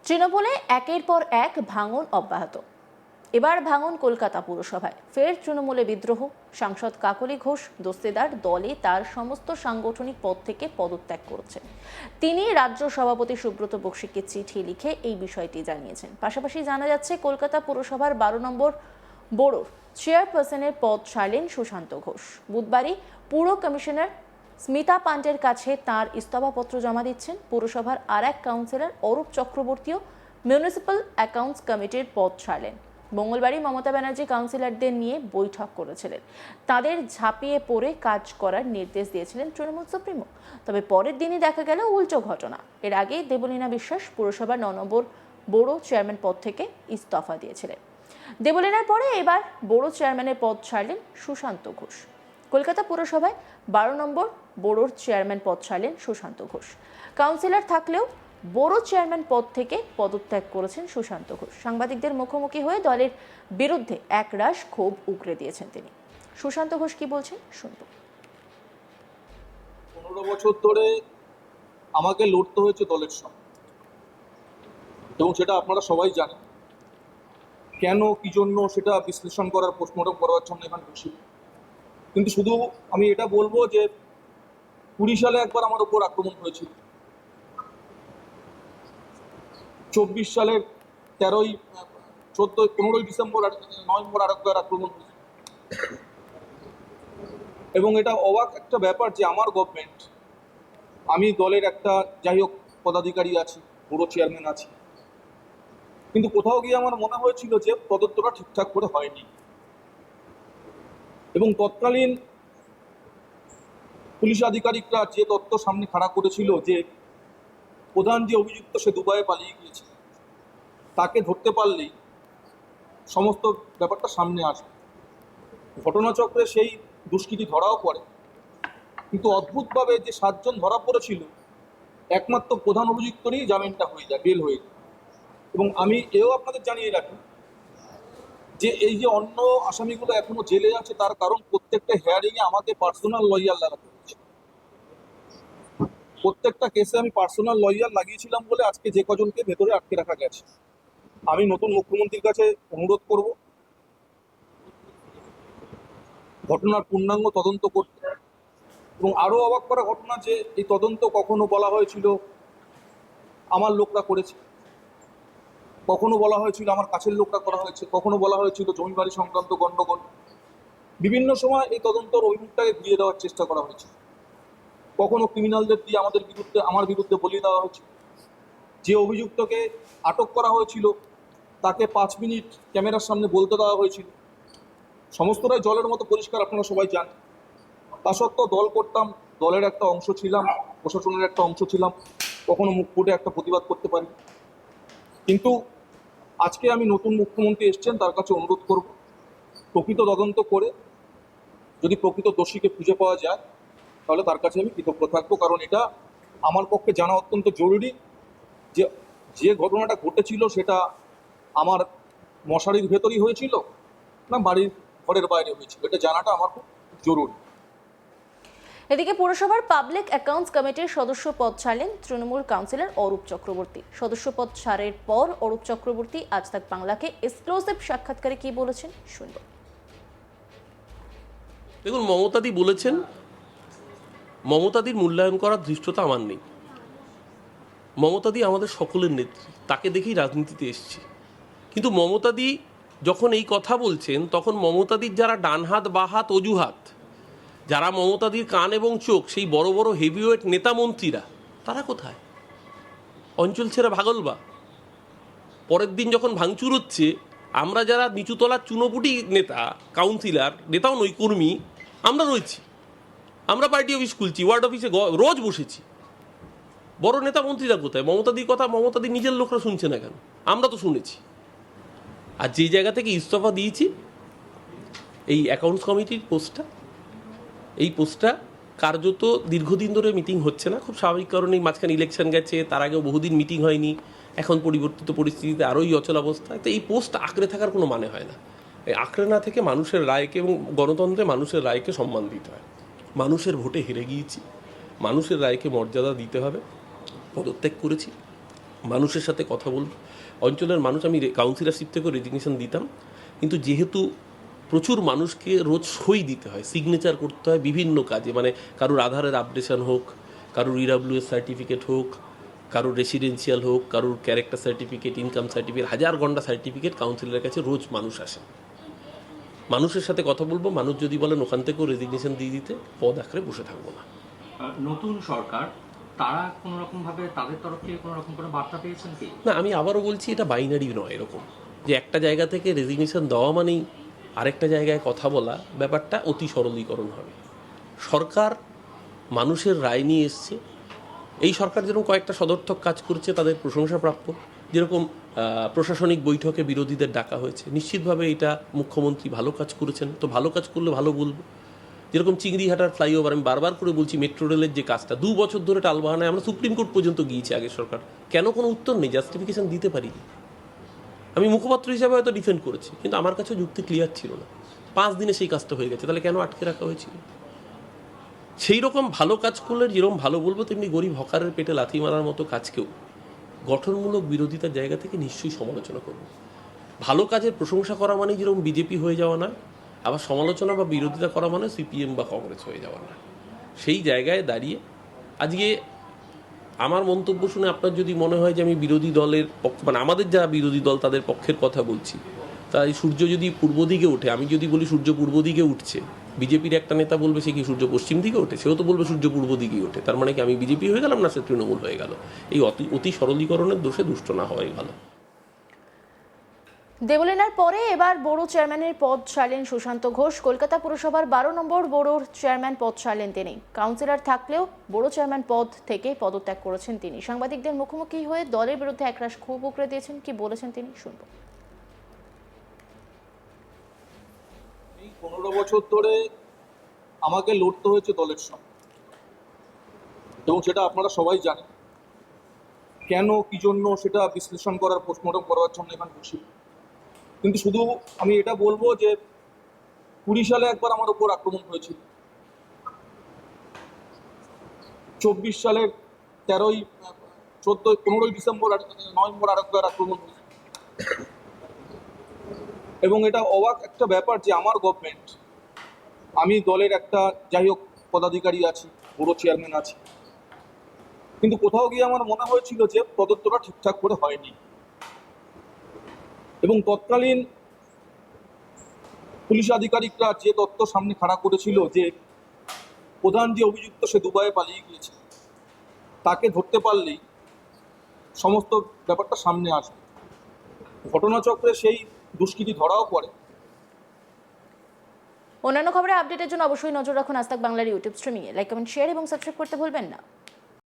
তৃণমূলে একের পর এক ভাঙন অব্যাহত। এবার ভাঙন কলকাতা পুরসভায়, ফের তৃণমূলে বিদ্রোহ। সাংসদ কাকলি ঘোষ দস্তিদার দলে তার সমস্ত সাংগঠনিক পদ থেকে পদত্যাগ করেছেন। তিনি রাজ্য সভাপতি সুব্রত বক্সিকে চিঠি লিখে এই বিষয়টি জানিয়েছেন। পাশাপাশি জানা যাচ্ছে কলকাতা পুরসভার 12 নম্বর বোর্ডের চেয়ারপারসনের পদ ছাড়লেন সুশান্ত ঘোষ। বুধবারই পুর কমিশনার স্মিতা পান্ডের কাছে তার ইস্তফাপত্র জমা দিচ্ছেন। পুরসভার আর এক কাউন্সিলর অরূপ চক্রবর্তীও মিউনিসিপ্যাল অ্যাকাউন্টস কমিটির পদ ছাড়লেন। মঙ্গলবারই মমতা ব্যানার্জি কাউন্সিলরদের নিয়ে বৈঠক করেছিলেন। তাদের ঝাঁপিয়ে পড়ে কাজ করার নির্দেশ দিয়েছিলেন তৃণমূল সুপ্রিমো। তবে পরের দিনই দেখা গেল উল্টো ঘটনা। এর আগে দেবলীনা বিশ্বাস পুরসভার 9 নম্বর বোর্ড চেয়ারম্যান পদ থেকে ইস্তফা দিয়েছিলেন। দেবলীনার পরে এবার বোর্ড চেয়ারম্যানের পদ ছাড়লেন সুশান্ত ঘোষ। কলকাতা পুরসভায় 12 নম্বর বোর্ড চেয়ারম্যান পদ ছাড়লেন সুশান্ত ঘোষ। কাউন্সিলর থাকলেও বোর্ড চেয়ারম্যান পদ থেকে পদত্যাগ করেছেন সুশান্ত ঘোষ। সাংবাদিকদের মুখোমুখি হয়ে দলের বিরুদ্ধে একরাশ ক্ষোভ উগরে দিয়েছেন তিনি। সুশান্ত ঘোষ কি বলছেন শুনব। 15 বছর ধরে আমাকে লড়তে হয়েছে দলের সঙ্গে, এবং সেটা আপনারা সবাই জানেন। কেন কি জন্য সেটা বিশ্লেষণ করার, পোস্টমর্টম করার জন্য এখানে বসি। কিন্তু শুধু আমি এটা বলবো যে 20 সালে একবার আমার উপর আক্রমণ হয়েছিল, 24 সালের 15ই ডিসেম্বর নভেম্বর আরেকবার আক্রমণ হয়েছিল। এবং এটা অবাক একটা ব্যাপার যে আমার গভর্নমেন্ট, আমি দলের একটা যাই হোক পদাধিকারী আছি, বড় চেয়ারম্যান আছি, কিন্তু কোথাও গিয়ে আমার মনে হয়েছিল যে তদন্তটা ঠিকঠাক করে হয়নি। এবং তৎকালীন পুলিশ আধিকারিকরা যে তথ্য সামনে খাড়া করেছিল যে প্রধান যে অভিযুক্ত সে দুবাইয়ে পালিয়ে গিয়েছে, তাকে ধরতে পারলেই সমস্ত ব্যাপারটা সামনে আসে। ঘটনাচক্রে সেই দুষ্কৃতী ধরাও পড়ে, কিন্তু অদ্ভুতভাবে যে 7 জন ধরা পড়েছিল, একমাত্র প্রধান অভিযুক্তরই জামিনটা হয়ে যায়, বেল হয়ে যায়। এবং আমি এও আপনাদের জানিয়ে রাখি যে এই যে অন্য আসামিগুলো এখনো জেলে আছে, তার কারণ প্রত্যেকটা হেয়ারিংয়ে আমাকে পার্সোনাল লয়ার লাগাতে হয়েছে। প্রত্যেকটা কেসে আমি পার্সোনাল লয়ার লাগিয়েছিলাম বলে আজকে যে কজনকে ভেতরে আটকে রাখা গেছে। আমি নতুন মুখ্যমন্ত্রীর কাছে অনুরোধ করব ঘটনার পূর্ণাঙ্গ তদন্ত করতে। এবং আরো অবাক করা ঘটনা যে এই তদন্ত কখনো বলা হয়েছিল আমার লোকরা করেছে, কখনো বলা হয়েছিল আমার কাছের লোকরা করা হয়েছে, কখনো বলা হয়েছিল জমিবাড়ি সংক্রান্ত গণ্ডগোল। বিভিন্ন সময় এই তদন্তর অভিমুখটাকে ঘুরিয়ে দেওয়ার চেষ্টা করা হয়েছে। কখনো ক্রিমিনালদের দিয়ে আমার বিরুদ্ধে বলিয়ে দেওয়া হয়েছে। যে অভিযুক্তকে আটক করা হয়েছিল তাকে 5 মিনিট ক্যামেরার সামনে বলতে দেওয়া হয়েছিল। সমস্তটাই জলের মতো পরিষ্কার, আপনারা সবাই জানেন। তা সত্ত্বেও দল করতাম, দলের একটা অংশ ছিলাম, প্রশাসনের একটা অংশ ছিলাম, কখনো মুখ ফুটে একটা প্রতিবাদ করতে পারি। কিন্তু আজকে আমি নতুন মুখ্যমন্ত্রী এসছেন, তার কাছে অনুরোধ করব প্রকৃত তদন্ত করে যদি প্রকৃত দোষীকে খুঁজে পাওয়া যায় তাহলে তার কাছে আমি কৃতজ্ঞ থাকবো। কারণ এটা আমার পক্ষে জানা অত্যন্ত জরুরি যে যে ঘটনাটা ঘটেছিল সেটা আমার মশারির ভেতরই হয়েছিল না বাড়ির ঘরের বাইরে হয়েছিল, এটা জানাটা আমার খুব জরুরি। এদিকে পুরসভার পাবলিক অ্যাকাউন্টস কমিটির সদস্য পদ ছাড়লেন তৃণমূল কাউন্সিলর অরূপ চক্রবর্তী। সদস্য পদ ছাড়ের পর অরূপ চক্রবর্তী আজ তাক বাংলাকে এক্সক্লুসিভ সাক্ষাৎকারে কি বলেছেন শুনব। দেখুন, মমতাদি বলেছেন মমতাদির মূল্যায়ন করার ধৃষ্টতা আমার নেই। মমতাদি আমাদের সকলের নেত্রী, তাকে দেখেই রাজনীতিতে এসছি। কিন্তু মমতাদি যখন এই কথা বলছেন তখন মমতাদির যারা ডান হাত বা হাত অজুহাত, যারা মমতাদির কান এবং চোখ, সেই বড় বড় হেভিওয়েট নেতা মন্ত্রীরা, তারা কোথায়? অঞ্চল ছেড়ে ভাগলবা। পরের দিন যখন ভাঙচুর হচ্ছে, আমরা যারা নিচুতলার চুনোপুটি নেতা, কাউন্সিলর, নেতাও নই, কর্মী, আমরা রয়েছি। আমরা পার্টি অফিস খুলছি, ওয়ার্ড অফিসে রোজ বসেছি। বড় নেতা মন্ত্রীরা কোথায়? মমতাদির কথা মমতাদির নিজের লোকরা শুনছে না কেন? আমরা তো শুনেছি। আর যে জায়গা থেকে ইস্তফা দিয়েছি, এই অ্যাকাউন্টস কমিটির পোস্টটা, এই পোস্টটা কার্যত দীর্ঘদিন ধরে মিটিং হচ্ছে না। খুব স্বাভাবিক কারণেই মাঝখানে ইলেকশন গেছে, তার আগেও বহুদিন মিটিং হয়নি। এখন পরিবর্তিত পরিস্থিতিতে আরোই অচল অবস্থা। তো এই পোস্ট আঁকড়ে থাকার কোনো মানে হয় না। এই আঁকড়ে না থেকে মানুষের রায়কে এবং গণতন্ত্রে মানুষের রায়কে সম্মান দিতে হয়। মানুষের ভোটে হেরে গিয়েছি, মানুষের রায়কে মর্যাদা দিতে হবে। পদত্যাগ করেছি। মানুষের সাথে কথা বলবো। অঞ্চলের মানুষ, আমি কাউন্সিলরশিপ থেকে রেজিগনেশন দিতাম, কিন্তু যেহেতু প্রচুর মানুষকে রোজ সই দিতে হয়, সিগনেচার করতে হয় বিভিন্ন কাজে, মানে কারুর আধারের আপডেশন হোক, কারুর ইডাব্লিউএস সার্টিফিকেট হোক, কারুর রেসিডেন্সিয়াল হোক, কারুর ক্যারেক্টার সার্টিফিকেট, ইনকাম সার্টিফিকেট, হাজার ঘন্টা সার্টিফিকেট কাউন্সিলরের কাছে রোজ মানুষ আসে। মানুষের সাথে কথা বলবো, মানুষ যদি বলেন ওখান থেকেও রেজিগনেশন দিয়ে দিতে, পদ আঁকড়ে বসে থাকবো না। নতুন সরকার, তারা কোনো রকম ভাবে তাদের তরফ থেকে কোনো রকম কোনো বার্তা পেয়েছেন কি? না, আমি আবারও বলছি, এটা বাইনারি নয় এরকম যে একটা জায়গা থেকে রেজিগনেশন দেওয়া মানেই আরেকটা জায়গায় কথা বলা, ব্যাপারটা অতি সরলীকরণ হবে। সরকার মানুষের রায় নিয়ে এসছে। এই সরকার যেরকম কয়েকটা সদর্থক কাজ করছে, তাদের প্রশংসা প্রাপ্য। যেরকম প্রশাসনিক বৈঠকে বিরোধীদের ডাকা হয়েছে, নিশ্চিতভাবে এটা মুখ্যমন্ত্রী ভালো কাজ করেছেন, তো ভালো কাজ করলে ভালো বলবো। যেরকম চিংড়িহাটার ফ্লাইওভার, আমি বারবার করে বলছি, মেট্রো রেলের যে কাজটা 2 বছর ধরে টালবাহানায়, আমরা সুপ্রিম কোর্ট পর্যন্ত গিয়েছি আগের সরকার, কেন কোনো উত্তর নেই, জাস্টিফিকেশন দিতে পারিনি। আমি মুখপাত্র হিসাবে হয়তো ডিফেন্ড করেছি, কিন্তু আমার কাছে যুক্তি ক্লিয়ার ছিল না। 5 দিনে সেই কাজটা হয়ে গেছে, তাহলে কেন আটকে রাখা হয়েছিল? সেই রকম ভালো কাজ করলে যেরকম ভালো বলবো, তেমনি গরিব হকারের পেটে লাথি মারার মতো কাজকেও গঠনমূলক বিরোধিতার জায়গা থেকে নিশ্চয়ই সমালোচনা করব। ভালো কাজের প্রশংসা করা মানে যেরকম বিজেপি হয়ে যাওয়া না, আবার সমালোচনা বা বিরোধিতা করা মানে সিপিএম বা কংগ্রেস হয়ে যাওয়া না। সেই জায়গায় দাঁড়িয়ে আজকে আমার মন্তব্য শুনে আপনার যদি মনে হয় যে আমি বিরোধী দলের পক্ষ, মানে আমাদের যারা বিরোধী দল তাদের পক্ষের কথা বলছি, তাই সূর্য যদি পূর্ব দিকে ওঠে, আমি যদি বলি সূর্য পূর্ব দিকে উঠছে, বিজেপির একটা নেতা বলবে সে কি সূর্য পশ্চিম দিকে ওঠে, সেও তো বলবে সূর্য পূর্ব দিকেই ওঠে। তার মানে কি আমি বিজেপি হয়ে গেলাম, না সে তৃণমূল হয়ে গেল? এই অতি সরলীকরণের দোষে দুষ্ট না হওয়াই ভালো। দেবলীনার পরে এবার বোর্ড চেয়ারম্যানের পদ ছাড়লেন সুশান্ত ঘোষ। কলকাতা পুরসভার 12 নম্বর বোর্ড চেয়ারম্যান পদ ছাড়লেন তিনি। কাউন্সিলর থাকলেও বোর্ড চেয়ারম্যান পদ থেকে পদত্যাগ করেছেন তিনি। সাংবাদিকদের মুখোমুখি হয়ে দলের বিরুদ্ধে একরাশ ক্ষোভ উগরে দিয়েছেন। কি বলেছেন তিনি, শুনবো। এই 15 বছর ধরে আমাকে লড়তে হয়েছে দলের সঙ্গে, এবং সেটা আপনারা সবাই জানেন। কেন, কি জন্য, সেটা বিশ্লেষণ করার, পোস্টমর্টম করার জন্য এখানে বসি। কিন্তু শুধু আমি এটা বলবো যে 20 সালে একবার আমার উপর আক্রমণ হয়েছিল, 24 সালের 15ই ডিসেম্বর, নভেম্বর আরেকবার আক্রমণ হয়েছিল। এবং এটা অবাক একটা ব্যাপার যে আমার গভর্নমেন্ট, আমি দলের একটা যাই হোক পদাধিকারী আছি, বড় চেয়ারম্যান আছি, কিন্তু কোথাও গিয়ে আমার মনে হয়েছিল যে তদন্তটা ঠিকঠাক করে হয়নি। এবং তৎকালীন পুলিশ আধিকারিকরা যে তথ্য সামনে খাড়া করেছিল যে প্রধান যে অভিযুক্ত সে দুবাইয়ে পালিয়ে গিয়েছে, তাকে ধরতে পারলেই সমস্ত ব্যাপারটা সামনে আসবে। ঘটনাচক্রে সেই দুষ্কৃতী ধরাও পড়ে। অন্যান্য খবরে আপডেটের জন্য অবশ্যই নজর রাখুন আজ তাক বাংলার ইউটিউব স্ট্রিমিংয়ে। লাইক, কমেন্ট, শেয়ার এবং সাবস্ক্রাইব করতে ভুলবেন না।